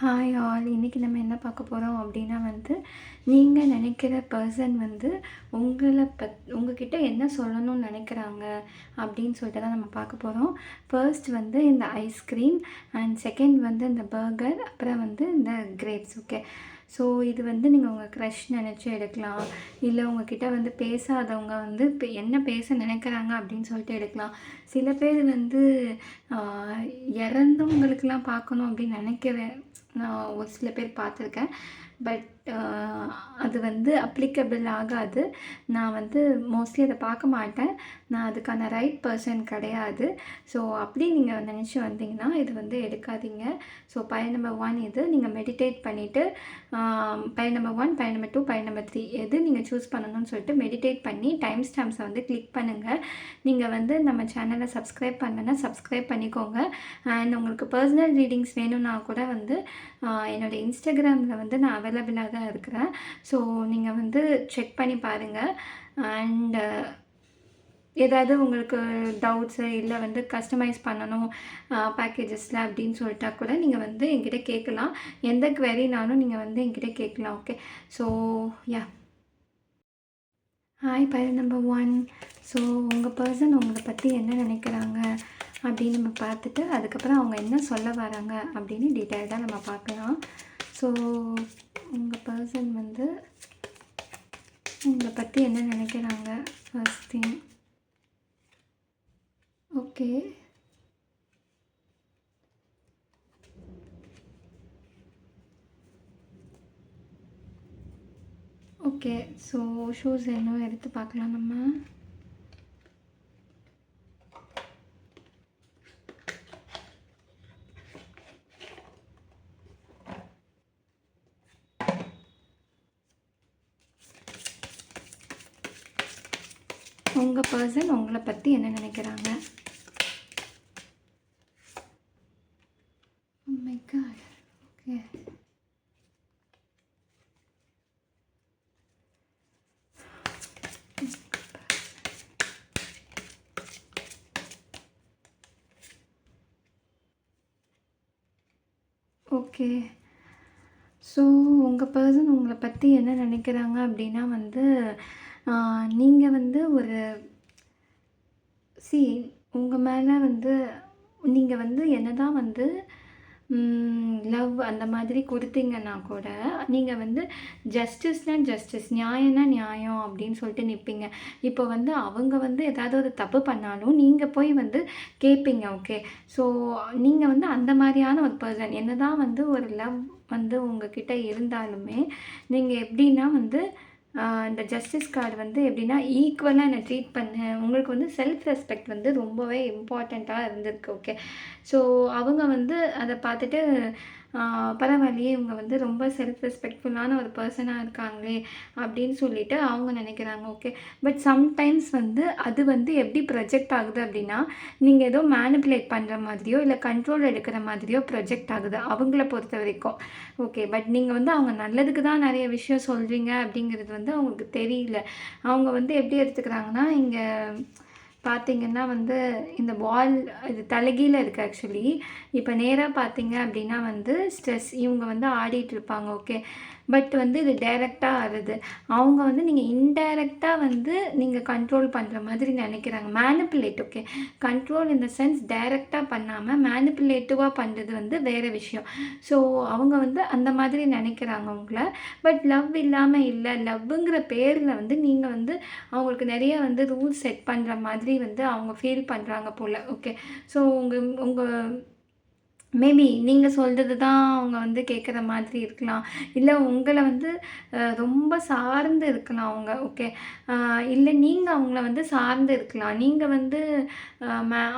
Hi all. இன்றைக்கி நம்ம என்ன பார்க்க போகிறோம் அப்படின்னா நீங்கள் நினைக்கிற பர்சன் உங்ககிட்ட என்ன சொல்லணும்னு நினைக்கிறாங்க அப்படின்னு சொல்லிட்டு தான் நம்ம பார்க்க போகிறோம். ஃபர்ஸ்ட் இந்த ஐஸ்கிரீம் அண்ட் செகண்ட் இந்த பர்கர், அப்புறம் இந்த கிரேப்ஸ். ஓகே, ஸோ இது நீங்கள் உங்கள் க்ரஷ் நினச்சி எடுக்கலாம், இல்லை உங்ககிட்ட பேசாதவங்க இப்போ என்ன பேச நினைக்கிறாங்க அப்படின்னு சொல்லிட்டு எடுக்கலாம். சில பேர் இறந்தவங்களுக்கெல்லாம் பார்க்கணும் அப்படின்னு நினைக்கிறேன். நான் ஒரு சில பேர் பார்த்துருக்கேன். பட் அது அப்ளிகபிள் ஆகாது. நான் மோஸ்ட்லி அதை பார்க்க மாட்டேன். நான் அதுக்கான ரைட் பர்சன் கிடையாது. ஸோ அப்படி நீங்கள் நினச்சி வந்தீங்கன்னா இது எடுக்காதீங்க. ஸோ பயன் நம்பர் 1 இது. நீங்கள் மெடிடேட் பண்ணிவிட்டு பயன் நம்பர் 1, பயன் நம்பர் 2, பயன் நம்பர் 3 எது நீங்கள் சூஸ் பண்ணணும்னு சொல்லிட்டு மெடிடேட் பண்ணி டைம் ஸ்டாம்ப்ஸை கிளிக் பண்ணுங்கள். நீங்கள் நம்ம சேனலை சப்ஸ்கிரைப் பண்ணலைன்னா சப்ஸ்கிரைப் பண்ணிக்கோங்க. அண்ட் உங்களுக்கு பர்சனல் ரீடிங்ஸ் வேணும்னா கூட என்னோடய இன்ஸ்டாகிராமில் நான் அவைலபிளாக தான் இருக்கிறேன். ஸோ நீங்கள் செக் பண்ணி பாருங்கள். அண்ட் ஏதாவது உங்களுக்கு டவுட்ஸு இல்லை கஸ்டமைஸ் பண்ணணும் பேக்கேஜஸில் அப்படின்னு சொல்லிட்டா கூட நீங்கள் என்கிட்ட கேட்கலாம். எந்த குவெரினாலும் நீங்கள் என்கிட்ட கேட்கலாம். Okay, so yeah. ஹாய் பயன் நம்பர் 1. ஸோ உங்கள் பர்சன் உங்களை பற்றி என்ன நினைக்கிறாங்க அப்படின்னு நம்ம பார்த்துட்டு அதுக்கப்புறம் அவங்க என்ன சொல்ல வராங்க அப்படின்னு டீட்டெயில்டாக நம்ம பார்க்கலாம். ஸோ உங்கள் பர்சன் உங்களை பற்றி என்ன நினைக்கிறாங்க first thing. Okay, okay. So shoes இன்னும் எடுத்து பார்க்கலாம் நம்ம. உங்கள் பர்சன் உங்களை பற்றி என்ன நினைக்கிறாங்க? Oh my God. Okay. Okay, so உங்கள் பர்சன் உங்களை பற்றி என்ன நினைக்கிறாங்க அப்படின்னா நீங்கள் ஒரு உங்கள் மேலே நீங்கள் என்ன தான் லவ் அந்த மாதிரி கொடுத்தீங்கன்னா கூட நீங்கள் ஜஸ்டிஸ்னால் ஜஸ்டிஸ், நியாயம்னா நியாயம் அப்படின்னு சொல்லிட்டு நிற்பீங்க. இப்போ அவங்க ஏதாவது ஒரு தப்பு பண்ணாலும் நீங்கள் போய் கேட்பீங்க. ஓகே, ஸோ நீங்கள் அந்த மாதிரியான ஒரு பர்சன். என்ன தான் ஒரு லவ் உங்ககிட்ட இருந்தாலுமே நீங்கள் எப்படின்னா இந்த ஜஸ்டிஸ் கார்டு எப்படின்னா ஈக்குவலாக என்னை ட்ரீட் பண்ண உங்களுக்கு செல்ஃப் ரெஸ்பெக்ட் ரொம்பவே இம்பார்ட்டண்ட்டாக இருந்திருக்கு. ஓகே, ஸோ அவங்க அதை பார்த்துட்டு பரவாயில்லையே, இவங்க ரொம்ப செல்ஃப் ரெஸ்பெக்ட்ஃபுல்லான ஒரு பர்சனாக இருக்காங்களே அப்படின்னு சொல்லிட்டு அவங்க நினைக்கிறாங்க. ஓகே, பட் சம்டைம்ஸ் அது எப்படி ப்ரொஜெக்ட் ஆகுது அப்படின்னா நீங்கள் ஏதோ மேனிப்புலேட் பண்ணுற மாதிரியோ இல்லை கண்ட்ரோல் எடுக்கிற மாதிரியோ ப்ரொஜெக்ட் ஆகுது அவங்கள பொறுத்த வரைக்கும். ஓகே, பட் நீங்கள் அவங்க நல்லதுக்கு தான் நிறைய விஷயம் சொல்கிறீங்க அப்படிங்கிறது அவங்களுக்கு தெரியல. அவங்க எப்படி எடுத்துக்கிறாங்கன்னா இங்கே பார்த்தீங்கன்னா இந்த பால் இது தலைகீழ இருக்குது ஆக்சுவலி. இப்போ நேராக பார்த்தீங்க அப்படின்னா ஸ்ட்ரெஸ் இவங்க ஆடிட்டுருப்பாங்க. ஓகே, பட் இது டைரெக்டாக ஆடுது. அவங்க நீங்கள் இன்டைரக்டாக நீங்கள் கண்ட்ரோல் பண்ணுற மாதிரி நினைக்கிறாங்க. Manipulate. Okay, control in the sense டைரெக்டாக பண்ணாமல் மேனிப்புலேட்டிவாக பண்ணுறது வேறு விஷயம். ஸோ அவங்க அந்த மாதிரி நினைக்கிறாங்க உங்களை. பட் லவ் இல்லாமல் இல்லை, லவ்வுங்கிற பேரில் நீங்கள் அவங்களுக்கு நிறைய ரூல்ஸ் செட் பண்ணுற மாதிரி அவங்க ஃபீல் பண்ணுறாங்க போல். ஓகே, ஸோ உங்கள் மேபி நீங்கள் சொல்கிறது தான் அவங்க கேட்குற மாதிரி இருக்கலாம். இல்லை உங்களை ரொம்ப சார்ந்து இருக்கலாம் அவங்க. ஓகே, இல்லை நீங்கள் அவங்கள சார்ந்து இருக்கலாம். நீங்கள்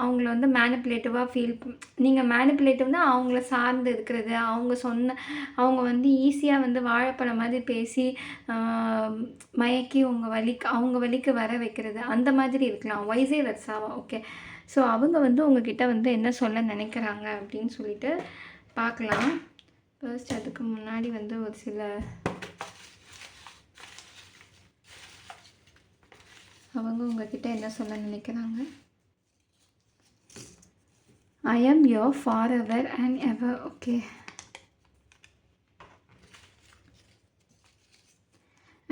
அவங்கள மேனிப்புலேட்டிவாக நீங்கள் மேனிப்புலேட்டிவ்னால் அவங்கள சார்ந்து இருக்கிறது. அவங்க ஈஸியாக வாழைப்பழம் மாதிரி பேசி மயக்கி அவங்க வலிக்கு வர வைக்கிறது அந்த மாதிரி இருக்கலாம். வைஸே வெர்சாவா. ஓகே, ஸோ அவங்க உங்ககிட்ட என்ன சொல்ல நினைக்கிறாங்க அப்படின்னு சொல்லிட்டு பார்க்கலாம். ஃபர்ஸ்ட் அதுக்கு முன்னாடி ஒரு சில அவங்க உங்ககிட்ட என்ன சொல்ல நினைக்கிறாங்க. I am your forever and ever. Okay.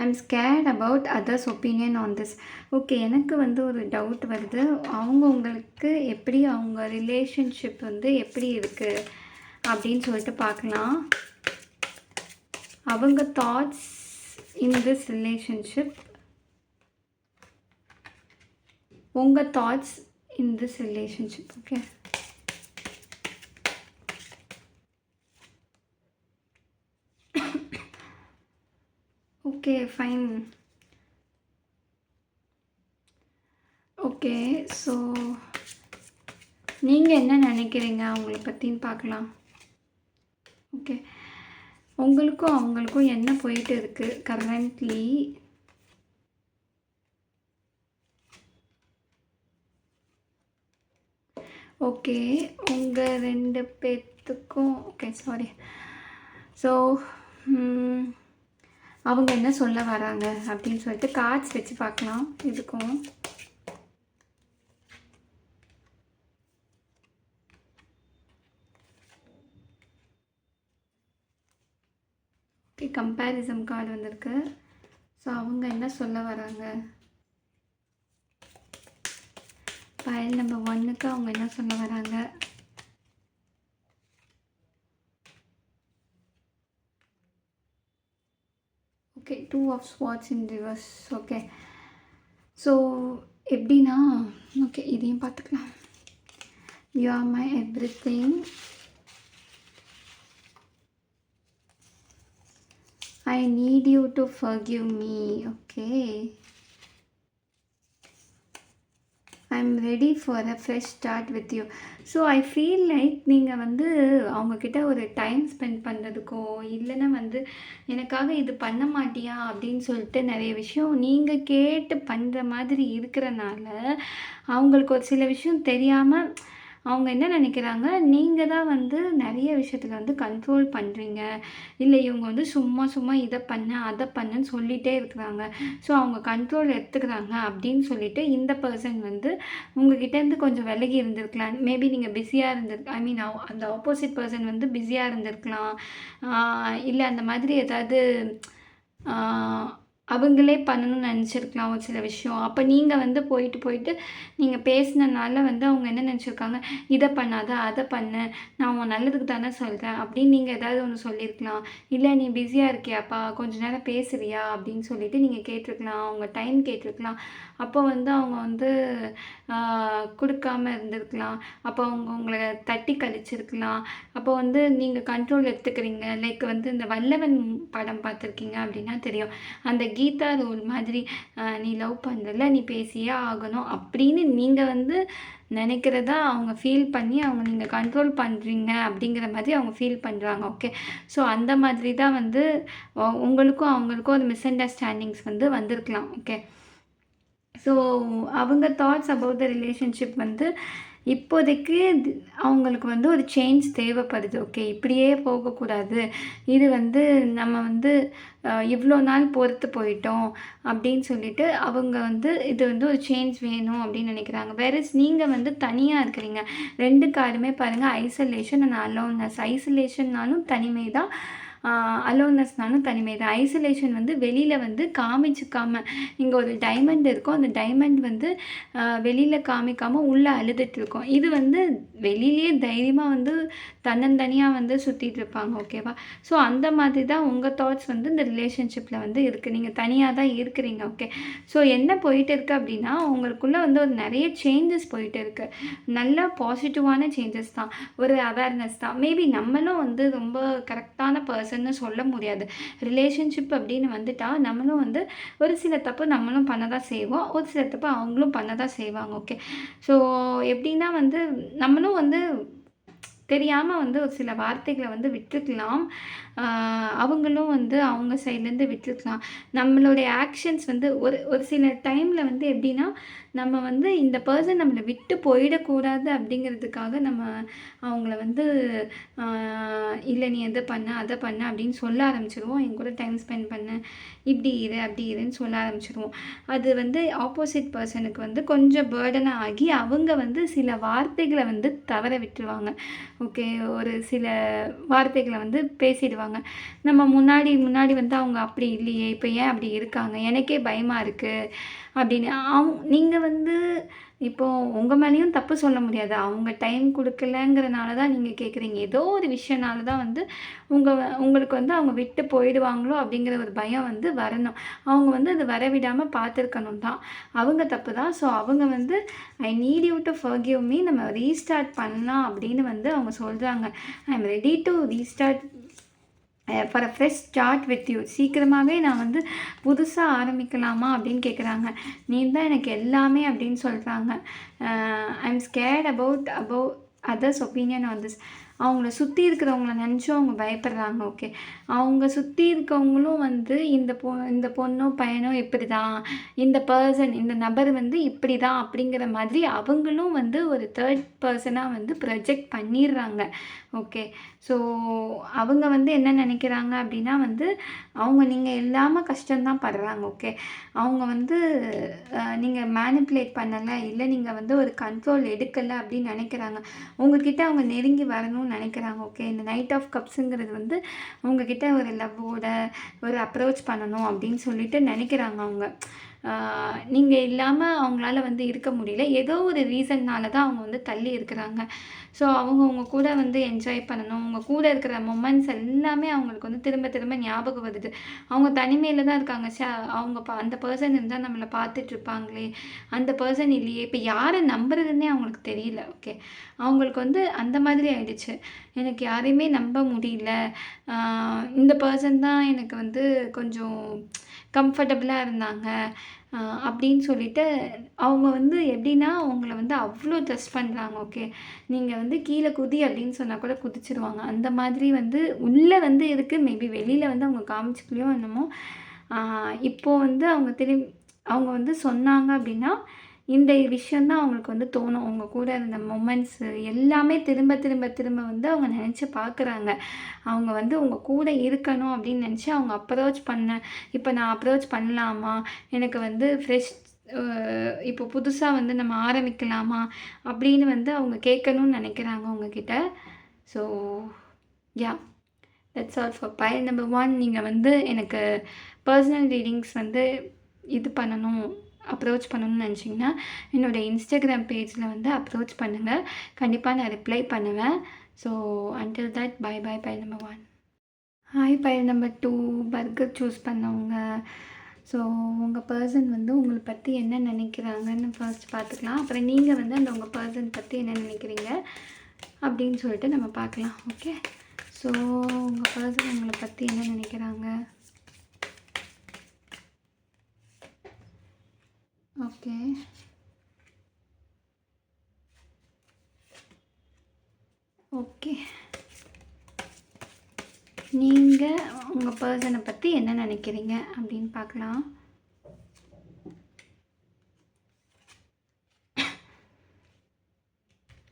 I'm scared about others opinion on this. Okay, எனக்கு வந்து ஒரு டவுட் வருது. உங்களுக்கு எப்படி அவங்க ரிலேஷன்ஷிப் வந்து எப்படி இருக்குது அப்படின்னு சொல்லிட்டு பார்க்கலாம். அவங்க தாட்ஸ் இன் திஸ் ரிலேஷன்ஷிப், உங்கள் thoughts in this relationship. Okay, okay fine. Okay, so நீங்கள் என்ன நினைக்கிறீங்க அவங்கள பற்றின்னு பார்க்கலாம். ஓகே, உங்களுக்கும் அவங்களுக்கும் என்ன போயிட்டு இருக்குது கரண்ட்லி? ஓகே, உங்கள் 2 பேர்த்துக்கும் ஓகே சாரி. ஸோ அவங்க என்ன சொல்ல வராங்க அப்படின்னு சொல்லிட்டு கார்ட்ஸ் வச்சு பார்க்கலாம் இதுக்கும். ஓகே, கம்பேரிசன் கார்டு வந்திருக்கு. ஸோ அவங்க என்ன சொல்ல வராங்க, ஃபைல் நம்பர் 1க்கு அவங்க என்ன சொல்ல வராங்க. Okay, 2 of swords in reverse. Okay, so எப்படின்னா ஓகே இதையும் பார்த்துக்கலாம். You are my everything, I need you to forgive me. Okay, I'm ready for a fresh start with you. So I feel like நீங்கள் வந்து அவங்கக்கிட்ட ஒரு time spend பண்ணுறதுக்கோ இல்லைன்னா வந்து எனக்காக இது பண்ண மாட்டியா அப்படின்னு சொல்லிட்டு நிறைய விஷயம் நீங்கள் கேட்டு பண்ணுற மாதிரி இருக்கிறனால அவங்களுக்கு ஒரு சில விஷயம் தெரியாமல் அவங்க என்ன நினைக்கிறாங்க, நீங்கள் தான் வந்து நிறைய விஷயத்தில் வந்து கண்ட்ரோல் பண்ணுறீங்க, இல்லை இவங்க வந்து சும்மா சும்மா இதை பண்ண அதை பண்ணுன்னு சொல்லிகிட்டே இருக்கிறாங்க. ஸோ அவங்க கண்ட்ரோல் எடுத்துக்கிறாங்க அப்படின்னு சொல்லிட்டு இந்த பர்சன் வந்து உங்ககிட்டேருந்து கொஞ்சம் விலகி இருந்திருக்கலாம். மேபி நீங்கள் பிஸியாக ஐ மீன் அந்த ஆப்போசிட் பர்சன் வந்து பிஸியாக இருந்திருக்கலாம், இல்லை அந்த மாதிரி ஏதாவது அவங்களே பண்ணணும்னு நினச்சிருக்கலாம் ஒரு சில விஷயம். அப்போ நீங்கள் வந்து போயிட்டு நீங்கள் பேசினனால வந்து அவங்க என்ன நினச்சிருக்காங்க, இதை பண்ணாத அதை பண்ணு, நான் உன் நல்லதுக்கு தானே சொல்கிறேன் அப்படின்னு நீங்கள் ஏதாவது ஒன்று சொல்லியிருக்கலாம். இல்லை நீ பிஸியாக இருக்கியாப்பா கொஞ்ச நேரம் பேசுகிறியா அப்படின்னு சொல்லிட்டு நீங்கள் கேட்டிருக்கலாம், அவங்க டைம் கேட்டிருக்கலாம். அப்போ வந்து அவங்க வந்து கொடுக்காம இருந்திருக்கலாம். அப்போ அவங்க உங்களை தட்டி கழிச்சிருக்கலாம். அப்போ வந்து நீங்கள் கண்ட்ரோல் எடுத்துக்கிறீங்க. லைக் வந்து இந்த வல்லவன் படம் பார்த்துருக்கீங்க அப்படின்னா தெரியும், அந்த கீதா ரோல் மாதிரி நீ லவ் பண்ணுறல நீ பேசியே ஆகணும் அப்படின்னு நீங்கள் வந்து நினைக்கிறதா அவங்க ஃபீல் பண்ணி அவங்க நீங்கள் கண்ட்ரோல் பண்ணுறீங்க அப்படிங்கிற மாதிரி அவங்க ஃபீல் பண்ணுறாங்க. ஓகே, ஸோ அந்த மாதிரி தான் வந்து உங்களுக்கும் அவங்களுக்கும் ஒரு மிஸ் அண்டர்ஸ்டாண்டிங்ஸ் வந்து வந்திருக்கலாம். ஓகே, ஸோ அவங்க தாட்ஸ் அபவுட் த ரிலேஷன்ஷிப் வந்து இப்போதைக்கு அவங்களுக்கு வந்து ஒரு சேஞ்ச் தேவைப்படுது. ஓகே, இப்படியே போகக்கூடாது, இது வந்து நம்ம வந்து இவ்வளோ நாள் பொறுத்து போயிட்டோம் அப்படின்னு சொல்லிட்டு அவங்க வந்து இது வந்து ஒரு சேஞ்ச் வேணும் அப்படின்னு நினைக்கிறாங்க. வேறஸ் நீங்கள் வந்து தனியாக இருக்கிறீங்க. 2 கார்டுமே பாருங்கள், ஐசோலேஷன் அண்ட் அலோன்னஸ். ஐசோலேஷன்னாலும் தனிமை தான், அலோன்னஸ்னாலும் தனிமை தான். ஐசோலேஷன் வந்து வெளியில் வந்து காமிச்சிக்காமல், இங்கே ஒரு டைமண்ட் இருக்கும், அந்த டைமண்ட் வந்து வெளியில் காமிக்காமல் உள்ளே அழுதுட்டு இருக்கும். இது வந்து வெளியிலேயே தைரியமாக வந்து தன்னந்தனியாக வந்து சுற்றிட்டு இருப்பாங்க. ஓகேவா? ஸோ அந்த மாதிரி தான் உங்கள் தாட்ஸ் வந்து இந்த ரிலேஷன்ஷிப்பில் வந்து இருக்குது. நீங்கள் தனியாக தான் இருக்கிறீங்க. ஓகே, ஸோ என்ன போயிட்டு இருக்குது அப்படின்னா உங்களுக்குள்ளே வந்து ஒரு நிறைய சேஞ்சஸ் போயிட்டு இருக்குது. நல்ல பாசிட்டிவான சேஞ்சஸ் தான், ஒரு அவேர்னஸ் தான். மேபி நம்மளும் வந்து ரொம்ப கரெக்டான பர்சன்னு சொல்ல முடியாது. ரிலேஷன்ஷிப் அப்படின்னு வந்துட்டால் நம்மளும் வந்து ஒரு சில தப்பு நம்மளும் பண்ண தான் செய்வோம், ஒரு சில தப்பு அவங்களும் பண்ண தான் செய்வாங்க. ஓகே, ஸோ எப்படின்னா வந்து நம்மளும் வந்து தெரியாமல் வந்து ஒரு சில வார்த்தைகளை வந்து விட்டுருக்கலாம், அவங்களும் வந்து அவங்க சைட்லேருந்து விட்டுருக்கலாம். நம்மளுடைய ஆக்ஷன்ஸ் வந்து ஒரு சில டைமில் வந்து எப்படின்னா நம்ம வந்து இந்த பர்சன் நம்மளை விட்டு போயிடக்கூடாது அப்படிங்கிறதுக்காக நம்ம அவங்கள வந்து இல்லை நீ எதை பண்ண அதை பண்ண அப்படின்னு சொல்ல ஆரம்பிச்சிடுவோம். என் கூட டைம் ஸ்பெண்ட் பண்ண, இப்படி இரு அப்படி இருன்னு சொல்ல ஆரம்பிச்சிடுவோம். அது வந்து ஆப்போசிட் பர்சனுக்கு வந்து கொஞ்சம் பேர்டனாக ஆகி அவங்க வந்து சில வார்த்தைகளை வந்து தவற விட்டுருவாங்க. ஓகே, ஒரு சில வார்த்தைகள வந்து பேசிடுவாங்க. நம்ம முன்னாடி முன்னாடி வந்து அவங்க அப்படி இல்லையே, இப்போ ஏன் அப்படி இருக்காங்க? எனக்கே பயமா இருக்கு அப்படின்னு. நீங்க வந்து இப்போ உங்க மேலேயும் தப்பு சொல்ல முடியாது. அவங்க டைம் குடுக்கலங்கிறனால தான் நீங்க கேட்குறீங்க. ஏதோ ஒரு விஷயனால தான் வந்து உங்களுக்கு வந்து அவங்க விட்டு போயிடுவாங்களோ அப்படிங்கிற ஒரு பயம் வந்து வரணும். அவங்க வந்து அத வரவிடாம பார்த்துருக்கணும் தான். அவங்க தப்பு தான். ஸோ அவங்க வந்து I need you to forgive me, நம்ம ரீஸ்டார்ட் பண்ணலாம் அப்படின்னு வந்து அவங்க சொல்றாங்க. I am ready to restart for a fresh start with you. சீக்கிரமாகவே நான் வந்து புதுசாக ஆரம்பிக்கலாமா அப்படின்னு கேட்குறாங்க. நீ தான் எனக்கு எல்லாமே அப்படின்னு சொல்கிறாங்க. I am scared about others opinion on this. அவங்கள சுற்றி இருக்கிறவங்கள நினச்சும் அவங்க பயப்படுறாங்க. ஓகே, அவங்க சுற்றி இருக்கவங்களும் வந்து இந்த பொண்ணோ பையனோ இப்படி தான், இந்த நபர் வந்து இப்படி தான் அப்படிங்கிற மாதிரி அவங்களும் வந்து ஒரு தேர்ட் பர்சனாக வந்து ப்ரொஜெக்ட் பண்ணிடுறாங்க. ஓகே, ஸோ அவங்க வந்து என்ன நினைக்கிறாங்க அப்படின்னா வந்து நீங்கள் இல்லாமல் கஷ்டம்தான் படுறாங்க. ஓகே, அவங்க வந்து நீங்கள் மேனிப்புலேட் பண்ணலை, இல்லை நீங்கள் வந்து ஒரு கண்ட்ரோல் எடுக்கலை அப்படின்னு நினைக்கிறாங்க. உங்ககிட்ட அவங்க நெருங்கி வரணும்னு நினைக்கிறாங்க. ஓகே, இந்த நைட் ஆஃப் கப்ஸுங்கிறது வந்து உங்ககிட்ட ஒரு லவ்வோட ஒரு அப்ரோச் பண்ணணும் அப்படின்னு சொல்லிட்டு நினைக்கிறாங்க அவங்க. நீங்கள் இல்லாமல் அவங்களால வந்து இருக்க முடியல. ஏதோ ஒரு ரீசன்னால தான் அவங்க வந்து தள்ளி இருக்கிறாங்க. ஸோ அவங்க உங்க கூட வந்து என்ஜாய் பண்ணணும். உங்க கூட இருக்கிற மொமெண்ட்ஸ் எல்லாமே அவங்களுக்கு வந்து திரும்ப திரும்ப ஞாபகம் வருது. அவங்க தனிமையில தான் இருக்காங்க. அவங்க அந்த பர்சன் இருந்தால் நம்மளை பார்த்துட்ருப்பாங்களே, அந்த பர்சன் இல்லையே, இப்போ யாரை நம்புறதுன்னே அவங்களுக்கு தெரியல. ஓகே, அவங்களுக்கு வந்து அந்த மாதிரி ஆயிடுச்சு. எனக்கு யாரையுமே நம்ப முடியல. இந்த பர்சன் தான் எனக்கு வந்து கொஞ்சம் கம்ஃபர்டபுளாக இருந்தாங்க அப்படின்னு சொல்லிட்டு அவங்க வந்து எப்படின்னா அவங்கள வந்து அவ்வளோ ட்ரஸ்ட் பண்ணுறாங்க. ஓகே, நீங்கள் வந்து கீழே குதி அப்படின்னு சொன்னால் கூட குதிச்சிருவாங்க. அந்த மாதிரி வந்து உள்ளே வந்து இருக்குது. மேபி வெளியில் வந்து அவங்க காமிச்சிக்கலையோ என்னமோ. இப்போது வந்து அவங்க வந்து சொன்னாங்க அப்படின்னா இந்த விஷயம் தான் அவங்களுக்கு வந்து தோணும். அவங்க கூட இருந்த மொமெண்ட்ஸு எல்லாமே திரும்ப திரும்ப திரும்ப வந்து அவங்க நினச்சி பார்க்குறாங்க. அவங்க வந்து உங்க கூட இருக்கணும் அப்படின்னு நினச்சி அவங்க இப்போ நான் அப்ரோச் பண்ணலாமா? எனக்கு வந்து இப்போ புதுசாக வந்து நம்ம ஆரம்பிக்கலாமா? அப்படின்னு வந்து அவங்க கேட்கணும்னு நினைக்கிறாங்க உங்ககிட்ட. So yeah, that's all for file number 1. நீங்கள் வந்து எனக்கு பர்சனல் ரீடிங்ஸ் வந்து இது பண்ணணும், அப்ரோச் பண்ணணும்னு நினச்சிங்கன்னா என்னோடய இன்ஸ்டாகிராம் பேஜில் வந்து அப்ரோச் பண்ணுங்கள். கண்டிப்பாக நான் ரிப்ளை பண்ணுவேன். So until that bye bye. File number 1. Hi. File number 2 burger choose பண்ணவங்க. ஸோ உங்கள் பர்சன் வந்து உங்களை பற்றி என்ன நினைக்கிறாங்கன்னு ஃபர்ஸ்ட் பார்த்துக்கலாம். அப்புறம் நீங்கள் வந்து உங்கள் பர்சன் பற்றி என்ன நினைக்கிறீங்க அப்படின்னு சொல்லிட்டு நம்ம பார்க்கலாம். ஓகே, ஸோ உங்கள் பர்சன் உங்களை பற்றி என்ன நினைக்கிறாங்க? ஓகே, ஓகே, நீங்கள் உங்கள் பர்சனை பற்றி என்ன நினைக்கிறீங்க அப்படின்னு பார்க்கலாம்.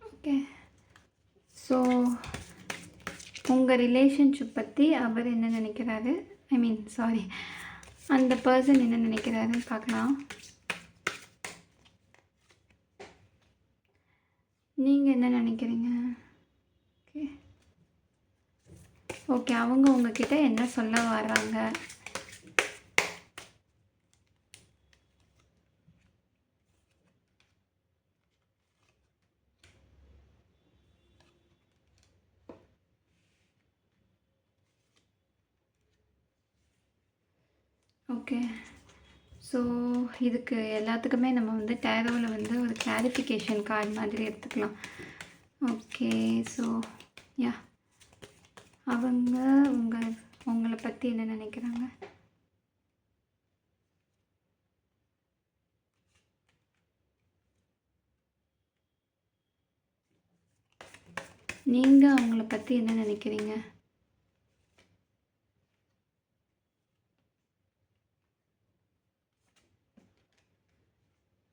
ஓகே, ஸோ உங்கள் ரிலேஷன்ஷிப் பற்றி அவர் என்ன நினைக்கிறாரு, அந்த பர்சன் என்ன நினைக்கிறாருன்னு பார்க்கலாம். நீங்கள் என்ன நினைக்கிறீங்க? ஓகே, ஓகே, அவங்க உங்ககிட்ட என்ன சொல்ல வர்றாங்க? ஓகே, ஸோ இதுக்கு எல்லாத்துக்குமே நம்ம வந்து டேரோவில் வந்து ஒரு கிளாரிஃபிகேஷன் கார்டு மாதிரி எடுத்துக்கலாம். ஓகே, ஸோ யா, அவங்க உங்களை பற்றி என்ன நினைக்கிறாங்க? நீங்கள் அவங்கள பற்றி என்ன நினைக்கிறீங்க?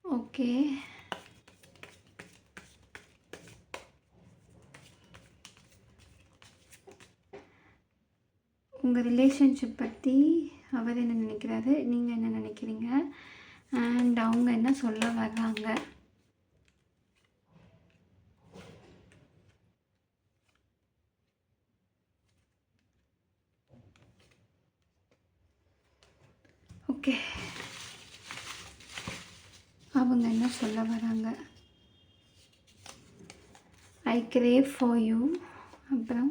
ஓகே, உங்கள் ரிலேஷன்ஷிப் பற்றி அவர் என்ன நினைக்கிறாரு, நீங்கள் என்ன நினைக்கிறீங்க, அண்ட் அவங்க என்ன சொல்ல வர்றாங்க? ஓகே. அவங்க என்ன சொல்ல வராங்க? ஐ crave ஃபார் யூ. அப்புறம்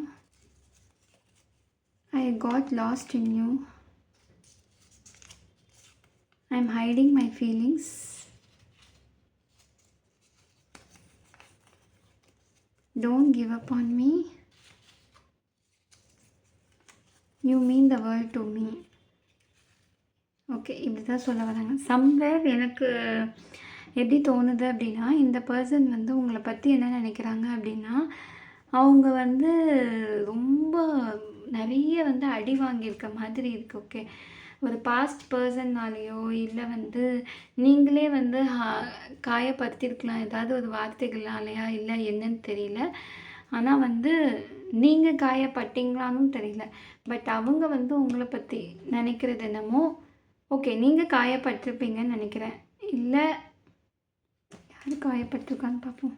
ஐ got lost in you. I am hiding my feelings. Don't give up on me. You mean the world to me. Okay, இப்படி தான் சொல்ல வராங்க. சம்வேர் எனக்கு எப்படி தோணுது அப்படின்னா, இந்த பர்சன் வந்து உங்களை பற்றி என்ன நினைக்கிறாங்க அப்படின்னா, அவங்க வந்து ரொம்ப நிறைய வந்து அடி வாங்கியிருக்க மாதிரி இருக்குது. ஓகே, ஒரு பாஸ்ட் பர்சன்னாலேயோ இல்லை வந்து நீங்களே வந்து காயப்படுத்தியிருக்கலாம் ஏதாவது ஒரு வார்த்தைகளாலையா இல்லை என்னன்னு தெரியல. ஆனால் வந்து நீங்கள் காயப்பட்டீங்களான்னு தெரியல. பட் அவங்க வந்து உங்களை பற்றி நினைக்கிறது என்னமோ ஓகே, நீங்கள் காயப்பட்டிருப்பீங்கன்னு நினைக்கிறேன். இல்லை யார் காயப்பட்டிருக்கான்னு பார்ப்போம்.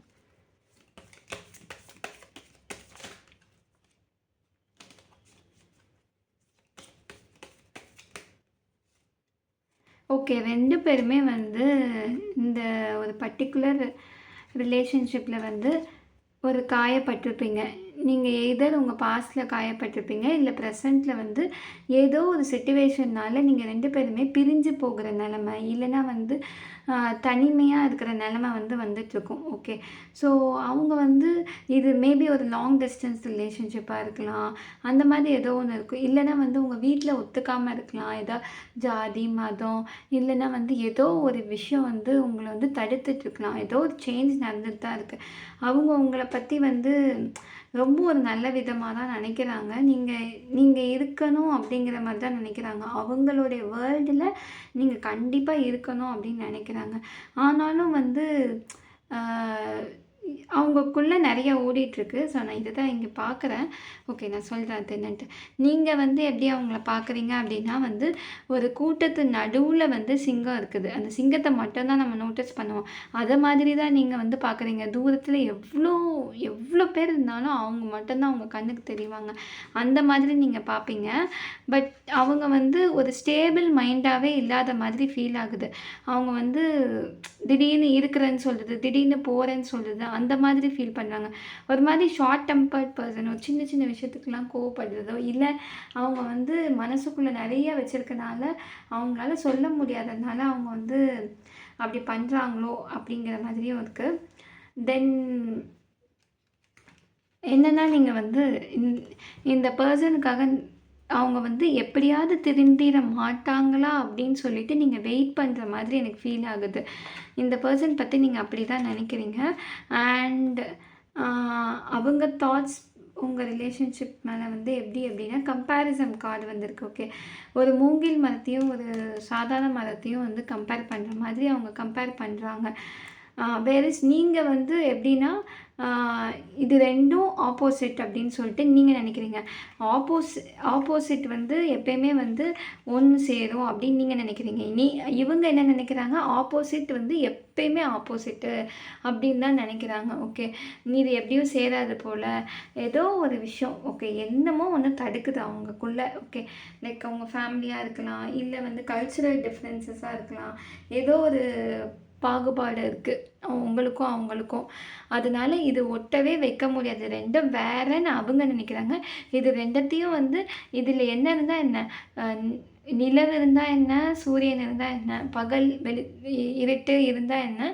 ஓகே, 2 பேருமே வந்து இந்த ஒரு பர்ட்டிகுலர் ரிலேஷன்ஷிப்பில் வந்து ஒரு காயப்பட்டிருப்பீங்க. நீங்கள் எதர் உங்கள் பாஸ்ட்டில் காயப்பட்டிருப்பீங்க, இல்லை ப்ரெசண்ட்டில் வந்து ஏதோ ஒரு சிச்சுவேஷன்னால் நீங்கள் 2 பேருமே பிரிஞ்சு போகிற நிலமை, இல்லைன்னா வந்து தனிமையாக இருக்கிற நிலமை வந்து வந்துட்டுருக்கும். ஓகே, ஸோ அவங்க வந்து இது மேபி ஒரு லாங் டிஸ்டன்ஸ் ரிலேஷன்ஷிப்பாக இருக்கலாம். அந்த மாதிரி ஏதோ ஒன்று இருக்கும். இல்லைன்னா வந்து உங்கள் வீட்டில் ஒத்துக்காமல் இருக்கலாம். ஏதோ ஜாதி மதம் இல்லைன்னா வந்து ஏதோ ஒரு விஷயம் வந்து உங்களை வந்து தடுத்துட்ருக்கலாம். ஏதோ ஒரு சேஞ்ச் நடந்துட்டு தான் இருக்குது. அவங்க உங்களை பற்றி வந்து ரொம்ப ஒரு நல்ல விதமாக தான் நினைக்கிறாங்க. நீங்கள் இருக்கணும் அப்படிங்கிற மாதிரி தான் நினைக்கிறாங்க. அவங்களுடைய வேர்ல்டில் நீங்கள் கண்டிப்பாக இருக்கணும் அப்படின்னு நினைக்கிறாங்க. ஆனாலும் வந்து அவங்களுக்குள்ளே நிறைய ஓடிட்டுருக்கு. ஸோ நான் இதை தான் இங்கே பார்க்குறேன். ஓகே, நான் சொல்கிறேன் அது என்னன்ட்டு. நீங்கள் வந்து எப்படி அவங்கள பார்க்குறீங்க அப்படின்னா வந்து ஒரு கூட்டத்து நடுவில் வந்து சிங்கம் இருக்குது. அந்த சிங்கத்தை மட்டும்தான் நம்ம நோட்டீஸ் பண்ணுவோம். அதை மாதிரி தான் நீங்கள் வந்து பார்க்குறீங்க. தூரத்தில் எவ்வளோ பேர் இருந்தாலும் அவங்க மட்டும்தான் அவங்க கண்ணுக்கு தெரிவாங்க. அந்த மாதிரி நீங்கள் பார்ப்பீங்க. பட் அவங்க வந்து ஒரு ஸ்டேபிள் மைண்டாகவே இல்லாத மாதிரி ஃபீல் ஆகுது. அவங்க வந்து திடீர்னு இருக்கிறேன்னு சொல்கிறது, திடீர்னு போகிறேன்னு சொல்கிறது, அந்த மாதிரி ஃபீல் பண்ணுறாங்க. ஒரு மாதிரி ஷார்ட் டெம்பர்ட் பர்சன். ஒரு சின்ன சின்ன விஷயத்துக்கெலாம் கோவப்படுறதோ இல்லை அவங்க வந்து மனசுக்குள்ளே நிறைய வச்சுருக்கனால அவங்களால சொல்ல முடியாததுனால அவங்க வந்து அப்படி பண்ணுறாங்களோ அப்படிங்கிற மாதிரியும் இருக்குது. தென் என்னென்னா நீங்கள் வந்து இந்த பர்சனுக்காக அவங்க வந்து எப்படியாவது திருந்திட மாட்டாங்களா அப்படின்னு சொல்லிட்டு நீங்கள் வெயிட் பண்ணுற மாதிரி எனக்கு ஃபீல் ஆகுது. இந்த பர்சன் பற்றி நீங்கள் அப்படி தான் நினைக்கிறீங்க. அண்ட் அவங்க தாட்ஸ் உங்கள் ரிலேஷன்ஷிப் மேலே வந்து எப்படி அப்படின்னா கம்பேரிசன் கார்டு வந்திருக்கு. ஓகே, ஒரு மூங்கில் மரத்தையும் ஒரு சாதாரண மரத்தையும் வந்து கம்பேர் பண்ணுற மாதிரி அவங்க கம்பேர் பண்ணுறாங்க. வேறஸ் நீங்கள் வந்து எப்படின்னா இது 2ம் ஆப்போசிட் அப்படின்னு சொல்லிட்டு நீங்கள் நினைக்கிறீங்க. ஆப்போசிட் வந்து எப்பயுமே வந்து ஒன்று சேரும் அப்படின்னு நீங்கள் நினைக்கிறீங்க. இவங்க என்ன நினைக்கிறாங்க, ஆப்போசிட் வந்து எப்பயுமே ஆப்போசிட்டு அப்படின்னு தான் நினைக்கிறாங்க. ஓகே, இது எப்படியும் சேராது போல் ஏதோ ஒரு விஷயம். ஓகே, என்னமோ ஒன்று தடுக்குது அவங்களுக்குள்ளே. ஓகே, லைக் அவங்க ஃபேமிலியாக இருக்கலாம், இல்லை வந்து கல்ச்சுரல் டிஃப்ரென்சஸாக இருக்கலாம். ஏதோ ஒரு பாகுபாடு இருக்குது உங்களுக்கும் அவங்களுக்கும். அதனால இது ஒட்டவே வைக்க முடியாது. 2ம் வேறன்னு அவங்க நினைக்கிறாங்க. இது 2த்தையும் வந்து இதில் என்ன இருந்தால் என்ன, நிலவு இருந்தால் என்ன, சூரியன் இருந்தால் என்ன, பகல் இருட்டு இருந்தால் என்ன,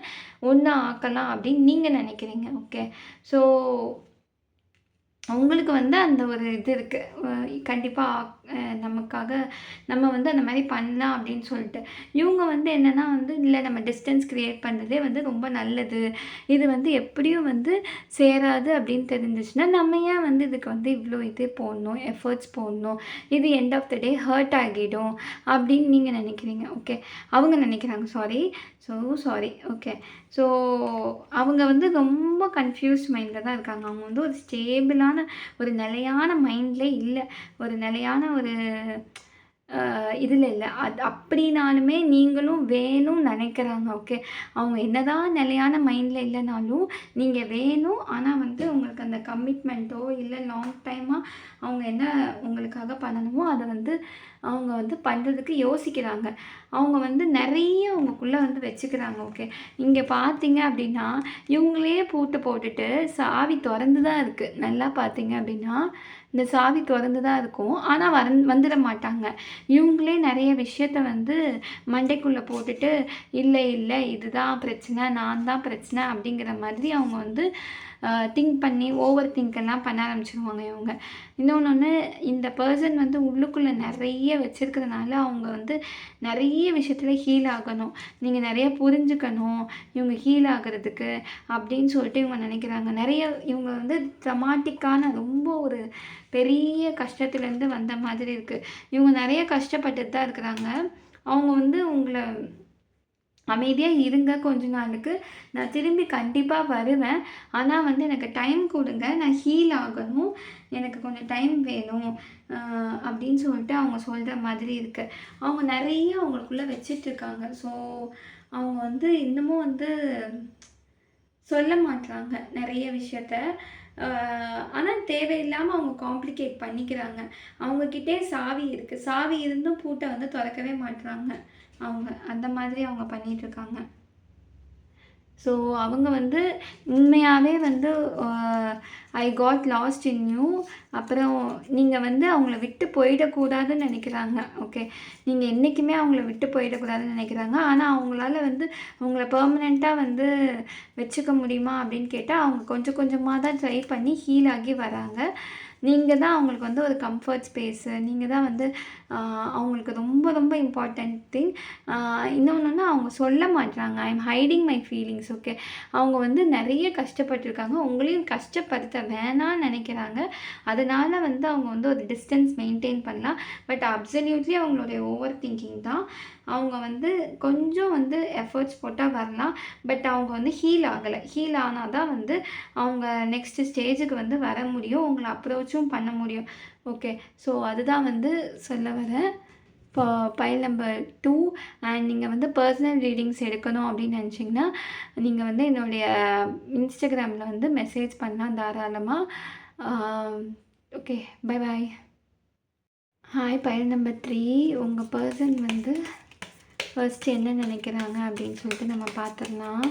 ஒன்றா ஆக்கலாம் அப்படின்னு நீங்கள் நினைக்கிறீங்க. ஓகே, ஸோ அவங்களுக்கு வந்து அந்த ஒரு இது இருக்குது. கண்டிப்பாக நமக்காக நம்ம வந்து அந்த மாதிரி பண்ணலாம் அப்படின்னு சொல்லிட்டு. இவங்க வந்து என்னென்னா வந்து இல்லை நம்ம டிஸ்டன்ஸ் க்ரியேட் பண்ணுறதே வந்து ரொம்ப நல்லது. இது வந்து எப்படியும் வந்து சேராது அப்படின்னு தெரிஞ்சிச்சுன்னா நம்ம ஏன் வந்து இதுக்கு வந்து இவ்வளோ இது போடணும், எஃபர்ட்ஸ் போடணும், இது end of the day hurt ஆகிடும் அப்படின்னு நீங்கள் நினைக்கிறீங்க. ஓகே, அவங்க நினைக்கிறாங்க. சாரி. ஓகே, ஸோ அவங்க வந்து ரொம்ப கன்ஃபியூஸ் மைண்டில் தான் இருக்காங்க. அவங்க வந்து ஒரு ஸ்டேபிளான ஒரு நிலையான மைண்ட்லே இல்லை. ஒரு நிலையான ஒரு இதில இல்ல. அப்படினாலுமே நீங்களும் வேணும்னு நெனைக்கிறாங்க. ஓகே. அவங்க என்னதான் நிலையான மைண்ட்ல இல்லனாலும், நீங்க வேணும். ஆனா வந்து உங்களுக்கு அந்த கமிட்மெண்ட்டோ, இல்ல லாங் டைமா அவங்க என்ன உங்களுக்காக பண்ணணுமோ, அத வந்து அவங்க வந்து பண்றதுக்கு யோசிக்கிறாங்க. அவங்க வந்து நெறைய உங்களுக்குள்ள வந்து வச்சுக்கிறாங்க. ஓகே. இங்க பார்த்தீங்க அப்படின்னா, இவங்களே பூட்டு போட்டுட்டு சாவி தொறந்து தான் இருக்கு. நல்லா பார்த்தீங்க அப்படின்னா, இந்த சாவி தொறந்து தான் இருக்கும். ஆனா வந்துட மாட்டாங்க. இவங்களே நெறைய விஷயத்த வந்து மண்டைக்குள்ள போட்டுட்டு, "இல்ல, இல்ல இதுதான் பிரச்சனை, நான் தான் பிரச்சனை" அப்படிங்கிற மாதிரி அவங்க வந்து திங்க் பண்ணி ஓவர் திங்க் எல்லாம் பண்ண ஆரம்பிச்சுருவாங்க இவங்க. இன்னொன்னு இந்த பெர்சன் வந்து உள்ளுக்குள்ள நெறைய வச்சிருக்கிறதுனால, அவங்க வந்து நெறைய விஷயத்துல ஹீல் ஆகணும். நீங்க நெறைய புரிஞ்சுக்கணும், இவங்க ஹீல் ஆகுறதுக்கு அப்படின்னு சொல்லிட்டு இவங்க நெனைக்கிறாங்க. நெறைய இவங்க வந்து ட்ரமாட்டிக்கான ரொம்ப ஒரு பெரிய கஷ்டத்துலேருந்து வந்த மாதிரி இருக்கு. இவங்க நெறைய கஷ்டப்பட்டுட்டு தான் இருக்கிறாங்க. அவங்க வந்து உங்கள அமைதியா இருங்க கொஞ்ச நாளுக்கு. நான் திரும்பி கண்டிப்பா வருவேன். ஆனா வந்து எனக்கு டைம் குடுங்க. நான் ஹீல் ஆகணும். எனக்கு கொஞ்சம் டைம் வேணும். அ அப்படின்னு சொல்லிட்டு அவங்க சொல்ற மாதிரி இருக்கு. அவங்க நெறைய அவங்களுக்குள்ள வச்சுட்டுருக்காங்க. ஸோ, அவங்க வந்து இன்னமும் வந்து சொல்ல மாட்றாங்க நெறைய விஷயத்த. அ ஆனா தேவையில்லாம அவங்க காம்ப்ளிகேட் பண்ணிக்கிறாங்க. அவங்க கிட்டயே சாவி இருக்கு. சாவி இருந்தும் பூட்ட வந்து தொறக்கவே மாட்றாங்க அவங்க. அந்த மாதிரி அவங்க பண்ணிட்டுருக்காங்க. ஸோ, அவங்க வந்து உண்மையாவே வந்து uh I got lost in you. அப்புறம் நீங்க வந்து அவங்கள விட்டு போயிடக்கூடாதுன்னு நெனைக்கிறாங்க. ஓகே. நீங்க என்னைக்குமே அவங்கள விட்டு போயிடக்கூடாதுன்னு நெனைக்கிறாங்க. ஆனா, அவங்களால வந்து உங்கள பெர்மனன்ட்டா வந்து வச்சுக்க முடியுமா அப்படின்னு கேட்டா, அவங்க கொஞ்சம் கொஞ்சமா தான் ட்ரை பண்ணி ஹீல் ஆகி வராங்க. நீங்க தான் அவங்களுக்கு வந்து ஒரு கம்ஃபர்ட் ஸ்பேஸு. நீங்க தான் வந்து அவங்களுக்கு ரொம்ப ரொம்ப இம்பார்ட்டன்ட் திங். இன்னொன்னு அவங்க சொல்ல மாட்றாங்க. ஐ அம் ஹைடிங் மை ஃபீலிங்ஸ். ஓகே. அவங்க வந்து நெறைய கஷ்டப்பட்டுருக்காங்க. உங்களையும் கஷ்டப்படுத்த வேணான்னு நெனைக்கிறாங்க. அதனால வந்து அவங்க வந்து ஒரு டிஸ்டன்ஸ் மெயின்டெயின் பண்ணலாம். பட் அப்சல்யூட்லி அவங்களுடைய ஓவர் திங்கிங் தான். அவங்க வந்து கொஞ்சம் வந்து எஃபர்ட்ஸ் போட்டா வரலாம். பட் அவங்க வந்து ஹீல் ஆகல. ஹீல் ஆனா தான் வந்து அவங்க நெக்ஸ்ட் ஸ்டேஜுக்கு வந்து வர முடியும். உங்கள அப்ரோச்சும் பண்ண முடியும். ஓகே. ஸோ அதுதான் வந்து சொல்ல வரேன். இப்போ பைல் நம்பர் 2 அண்ட் நீங்க வந்து பர்சனல் ரீடிங்ஸ் எடுக்கணும் அப்படின்னு நெனச்சீங்கன்னா, நீங்க வந்து என்னுடைய இன்ஸ்டாகிராமில வந்து மெசேஜ் பண்ணலாம் தாராளமா. Okay. Bye bye. Hi file number 3 உங்க பெர்சன் வந்து ஃபர்ஸ்ட்டு என்ன நெனைக்கிறாங்க அப்படின்னு சொல்லிட்டு நம்ம பார்த்துடலாம்.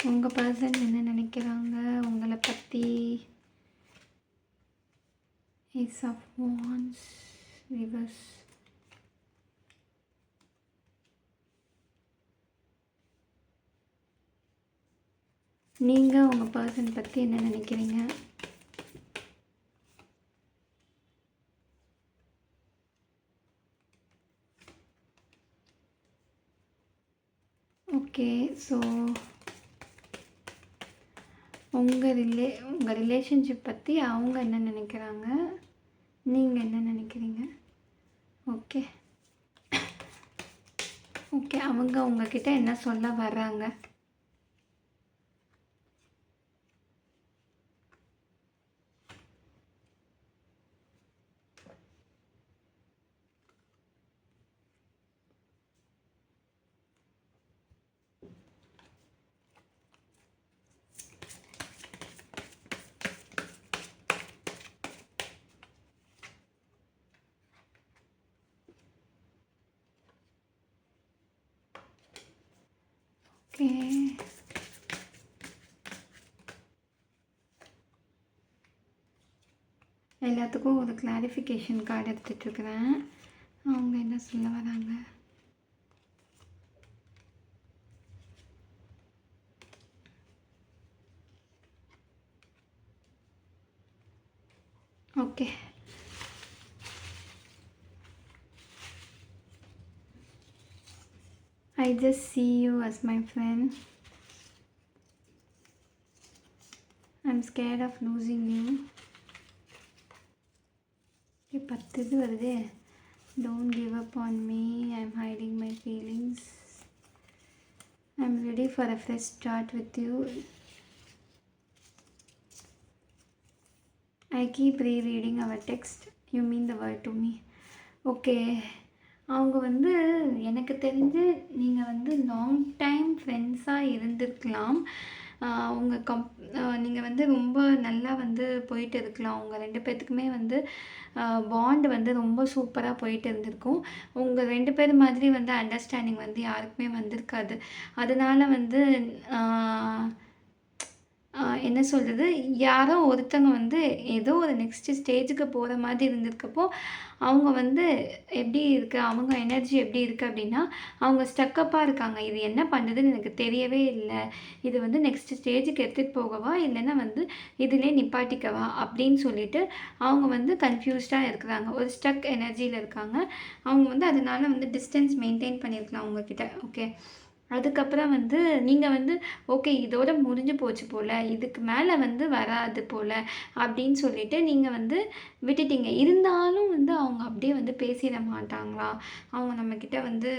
உங்க பெர்சன் என்ன நெனைக்கிறாங்க உங்கள பத்தி? Ace of wands reverse. நீங்க உங்க பெர்சன் பத்தி என்ன நெனைக்கிறீங்க? ஓகே. ஸோ உங்க ரிலேஷன்ஷிப் பத்தி அவங்க என்ன நெனைக்கிறாங்க? நீங்க என்ன நெனைக்கிறீங்க? ஓகே. ஓகே. அவங்க உங்ககிட்ட என்ன சொல்ல வர்றாங்க? ஓகே. எல்லாத்துக்கும் ஒரு கிளாரிஃபிகேஷன் கார்டு எடுத்துகிட்ருக்கிறேன். அவங்க என்ன சொல்ல வராங்க? Okay. I just see you as my friend. I'm scared of losing you. 10 இது வருதே. Don't give up on me. I'm hiding my feelings. I'm ready for a fresh start with you. I keep rereading our text. You mean the world to me. Okay. அவங்க வந்து எனக்கு தெரிஞ்சு நீங்கள் வந்து long time ஃப்ரெண்ட்ஸாக இருந்திருக்கலாம். உங்க நீங்கள் வந்து ரொம்ப நல்லா வந்து போயிட்டு இருக்கலாம். உங்கள் 2 பேத்துக்குமே வந்து பாண்ட் வந்து ரொம்ப சூப்பராக போயிட்டு இருந்திருக்கும். உங்கள் 2 பேர் மாதிரி வந்து அண்டர்ஸ்டாண்டிங் வந்து யாருக்குமே வந்திருக்காது. அதனால வந்து ஆ என்ன சொல்கிறது, யாரோ ஒருத்தங்க வந்து ஏதோ ஒரு நெக்ஸ்ட்டு ஸ்டேஜுக்கு போகிற மாதிரி இருந்திருக்கப்போ, அவங்க வந்து எப்படி இருக்கு, அவங்க எனர்ஜி எப்படி இருக்குது அப்படின்னா, அவங்க ஸ்டக்கப்பாக இருக்காங்க. இது என்ன பண்ணுறதுன்னு எனக்கு தெரியவே இல்ல. இது வந்து நெக்ஸ்ட் ஸ்டேஜுக்கு எடுத்துகிட்டு போகவா, இல்லைன்னா வந்து இதிலே நிப்பாட்டிக்கவா அப்படின்னு சொல்லிட்டு அவங்க வந்து கன்ஃப்யூஸ்டாக இருக்கிறாங்க. ஒரு ஸ்டக் எனர்ஜியில் இருக்காங்க. அவங்க வந்து அதனால வந்து டிஸ்டன்ஸ் மெயின்டெயின் பண்ணியிருக்கலாம் உங்ககிட்ட. ஓகே. அதுக்கப்புறம் வந்து நீங்க வந்து ஓகே இதோட முடிஞ்சு போச்சு போல, இதுக்கு மேல வந்து வராது போல அப்படின்னு சொல்லிட்டு நீங்க வந்து விட்டுட்டீங்க. இருந்தாலும் வந்து அவங்க அப்படியே வந்து பேசிட மாட்டாங்களா? அவங்க நம்மக்கிட்ட வந்து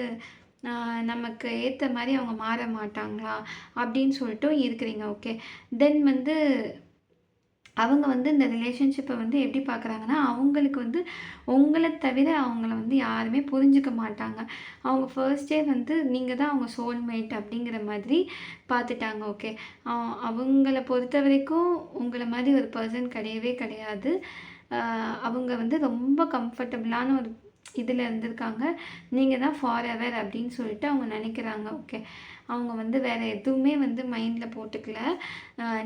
நமக்கு ஏத்த மாரி அவங்க மாற மாட்டாங்களா? அப்படின்னு சொல்லிட்டும் இருக்கிறீங்க. ஓகே. தென் வந்து அவங்க வந்து இந்த ரிலேஷன்ஷிப்பை வந்து எப்படி பார்க்குறாங்கன்னா, அவங்களுக்கு வந்து உங்கள தவிர அவங்கள வந்து யாருமே புரிஞ்சுக்க மாட்டாங்க. அவங்க ஃபர்ஸ்ட்டே வந்து நீங்க தான் அவங்க சோல்மேட் அப்படிங்கிற மாதிரி பார்த்துட்டாங்க. ஓகே. அ அவங்கள பொறுத்தவரைக்கும் உங்கள மாரி ஒரு பெர்சன் கிடையவே கிடையாது. அ அவங்க வந்து ரொம்ப கம்ஃபர்டபுளான ஒரு இதில இருந்திருக்காங்க. நீங்க தான் ஃபார் எவர் அப்படின்னு சொல்லிட்டு அவங்க நினைக்கிறாங்க. ஓகே. அவங்க வந்து வேற எதுவுமே வந்து மைண்ட்ல போட்டுக்கல.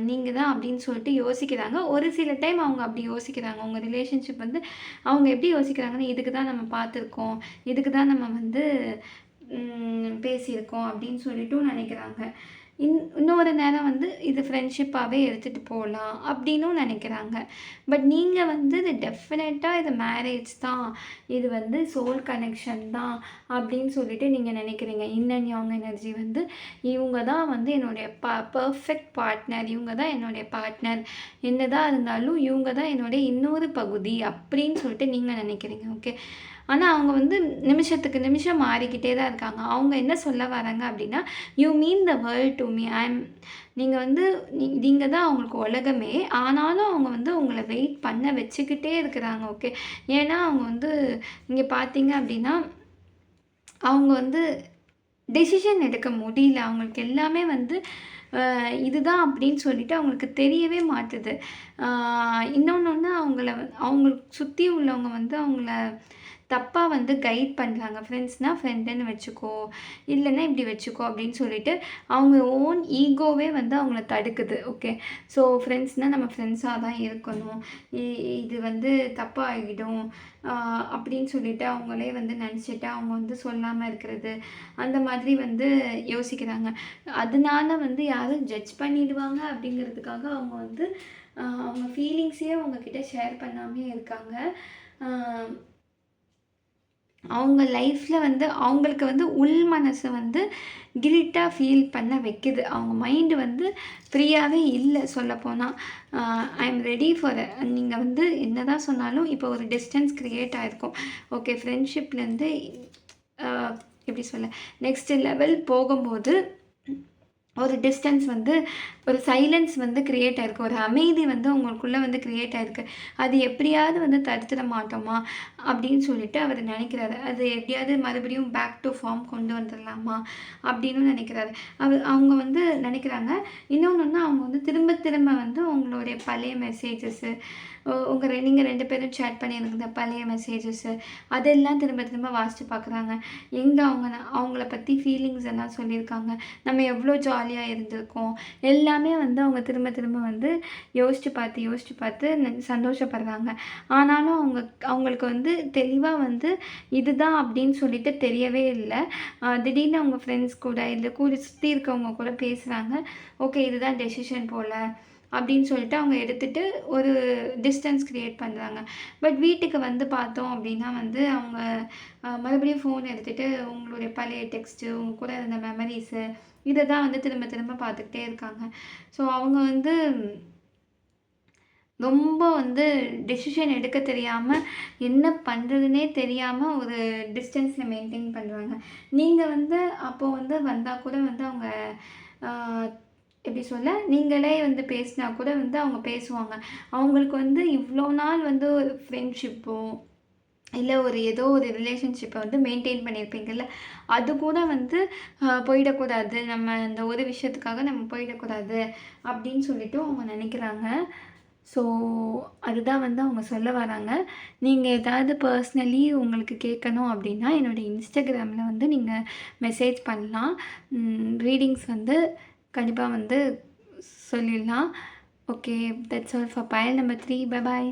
நீங்க தான் அப்படின்னு சொல்லிட்டு யோசிக்கிறாங்க. ஒரு சில டைம் அவங்க அப்படி யோசிக்கிறாங்க. உங்க ரிலேஷன்ஷிப் வந்து அவங்க எப்படி யோசிக்கிறாங்கன்னா, இதுக்கு தான் நம்ம பார்த்துருக்கோம். இதுக்கு தான் நம்ம வந்து பேசியிருக்கோம் அப்படின்னு சொல்லிட்டும் நினைக்கிறாங்க. இன்னொரு நேரம் வந்து இது ஃப்ரெண்ட்ஷிப்பாவே எடுத்துட்டு போலாம் அப்படின்னும் நினைக்கிறாங்க. பட் நீங்க வந்து இது டெஃபினட்டா இது மேரேஜ் தான். இது வந்து சோல் கனெக்ஷன் தான் அப்படின்னு சொல்லிட்டு நீங்க நினைக்கிறீங்க. இன் அண்ட் யாங் எனர்ஜி வந்து இவங்க தான் வந்து என்னுடைய பெர்ஃபெக்ட் பார்ட்னர். இவங்க தான் என்னுடைய பார்ட்னர். என்னதான் இருந்தாலும் இவங்க தான் என்னுடைய இன்னொரு பகுதி அப்படின்னு சொல்லிட்டு நீங்க நினைக்கிறீங்க. ஓகே. ஆனா அவங்க வந்து நிமிஷத்துக்கு நிமிஷம் மாறிக்கிட்டே தான் இருக்காங்க. அவங்க என்ன சொல்ல வராங்க அப்படின்னா, you mean the world to me. நீங்க வந்து நீங்க தான் அவங்களுக்கு உலகமே. ஆனாலும் அவங்க வந்து உங்கள வெயிட் பண்ண வச்சுக்கிட்டே இருக்கிறாங்க. ஓகே. ஏன்னா அவங்க வந்து இங்க பார்த்தீங்க அப்படின்னா, அவங்க வந்து டெசிஷன் எடுக்க முடியல. அவங்களுக்கு எல்லாமே வந்து இதுதான் அப்படின்னு சொல்லிட்டு அவங்களுக்கு தெரியவே மாட்டுது. இன்னொன்னு ஒண்ணு அவங்களுக்கு சுத்தி உள்ளவங்க வந்து அவங்கள தப்பா வந்து கைட் பண்றாங்க. ஃப்ரெண்ட்ஸ்னா ஃப்ரெண்டுன்னு வச்சுக்கோ, இல்லன்னா இப்படி வச்சுக்கோ அப்படின்னு சொல்லிட்டு அவங்க ஓன் ஈகோவே வந்து அவங்கள தடுக்குது. ஓகே. ஸோ ஃப்ரெண்ட்ஸ்னா நம்ம ஃப்ரெண்ட்ஸா தான் இருக்கணும். இ இது வந்து தப்பா ஆகிடும். அப்படின்னு சொல்லிட்டு அவங்களே வந்து நினச்சிட்டு அவங்க வந்து சொல்லாம இருக்கிறது. அந்த மாதிரி வந்து யோசிக்கிறாங்க. அதனால வந்து யாரும் ஜட்ஜ் பண்ணிடுவாங்க அப்படிங்கிறதுக்காக அவங்க வந்து அவங்க ஃபீலிங்ஸையே உங்ககிட்ட ஷேர் பண்ணாமயே இருக்காங்க. அ அவங்க லைஃப்ல வந்து அவங்களுக்கு வந்து உள் மனசு வந்து கில்ட்டா ஃபீல் பண்ண வைக்குது. அவங்க மைண்டு வந்து ஃப்ரீயாவே இல்ல சொல்லப்போனா. ஐ அம் ரெடி ஃபார் நீங்க வந்து என்னதான் சொன்னாலும் இப்போ ஒரு டிஸ்டன்ஸ் கிரியேட் ஆயிருக்கும். ஓகே. ஃப்ரெண்ட்ஷிப்லேருந்து அ எப்படி சொல்ல? நெக்ஸ்ட் லெவல் போகும்போது ஒரு டிஸ்டன்ஸ் வந்து ஒரு சைலன்ஸ் வந்து கிரியேட் ஆயிருக்கு. ஒரு அமைதி வந்து உங்களுக்குள்ள வந்து கிரியேட் ஆயிருக்கு. அது எப்படியாவது வந்து தடுத்துட மாட்டோமா? அப்படின்னு சொல்லிட்டு அவரு நெனைக்கிறாரு. அது எப்படியாவது மறுபடியும் பேக் டூ ஃபார்ம் கொண்டு வந்துரலாமா? அப்படின்னு நெனைக்கிறாரு. அவங்க வந்து நெனைக்கிறாங்க. இன்னொன்னு வந்து அவங்க வந்து திரும்ப திரும்ப வந்து உங்களுடைய பழைய மெசேஜஸு, நீங்க 2 பேரும் சேட் பண்ணியிருந்த பழைய மெசேஜஸு அதெல்லாம் திரும்ப திரும்ப வாசிச்சு பார்க்குறாங்க. எங்க அவங்கள பத்தி ஃபீலிங்ஸ் எல்லாம் சொல்லியிருக்காங்க. நம்ம எவ்வளோ ஜாலியா இருந்திருக்கோம். எல்லாமே வந்து அவங்க திரும்ப திரும்ப வந்து யோசிச்சு பார்த்து சந்தோஷப்படுறாங்க. ஆனாலும் அவங்களுக்கு வந்து தெளிவா வந்து இதுதான் அப்படின்னு சொல்லிட்டு தெரியவே இல்ல. திடீர்னு அவங்க ஃப்ரெண்ட்ஸ் கூட இல்ல சுத்தி இருக்கவங்க கூட பேசுறாங்க. ஓகே இதுதான் டெசிஷன் போல அப்படின்னு சொல்லிட்டு அவங்க எடுத்துட்டு ஒரு டிஸ்டன்ஸ் கிரியேட் பண்றாங்க. பட் வீட்டுக்கு வந்து பார்த்தோம் அப்படின்னா வந்து அவங்க மறுபடியும் ஃபோன் எடுத்துட்டு உங்களுடைய பழைய டெக்ஸ்ட்டு, உங்க கூட இருந்த மெமரீஸு இத தான் வந்து திரும்ப திரும்ப பார்த்துக்கிட்டே இருக்காங்க. ஸோ அவங்க வந்து ரொம்ப வந்து டெசிஷன் எடுக்க தெரியாம, என்ன பண்றதுன்னே தெரியாம ஒரு டிஸ்டன்ஸ்ல மெயின்டெயின் பண்றாங்க. நீங்க வந்து அப்போ வந்து வந்தா கூட வந்து அவங்க அ எப்படி சொல்ல, நீங்களே வந்து பேசினா கூட வந்து அவங்க பேசுவாங்க. அவங்களுக்கு வந்து இவ்வளோ நாள் வந்து ஒரு ஃப்ரெண்ட்ஷிப்போ, இல்ல ஒரு ஏதோ ஒரு ரிலேஷன்ஷிப்ப வந்து மெயின்டெயின் பண்ணியிருப்பீங்கல்ல, அது கூட வந்து போயிடக்கூடாது. நம்ம இந்த ஒரு விஷயத்துக்காக நம்ம போயிடக்கூடாது அப்படின்னு சொல்லிட்டு அவங்க நெனைக்கிறாங்க. ஸோ, அதுதான் வந்து அவங்க சொல்ல வராங்க. நீங்க ஏதாவது பர்சனலி உங்களுக்கு கேட்கணும் அப்படின்னா, என்னோட Instagramல வந்து நீங்க மெசேஜ் பண்ணலாம். ரீடிங்ஸ் வந்து கண்டிப்பா வந்து சொல்லிடலாம். ஓகே. தட்ஸ் ஆல் ஃபார் பயல் நம்பர் 3. Bye bye.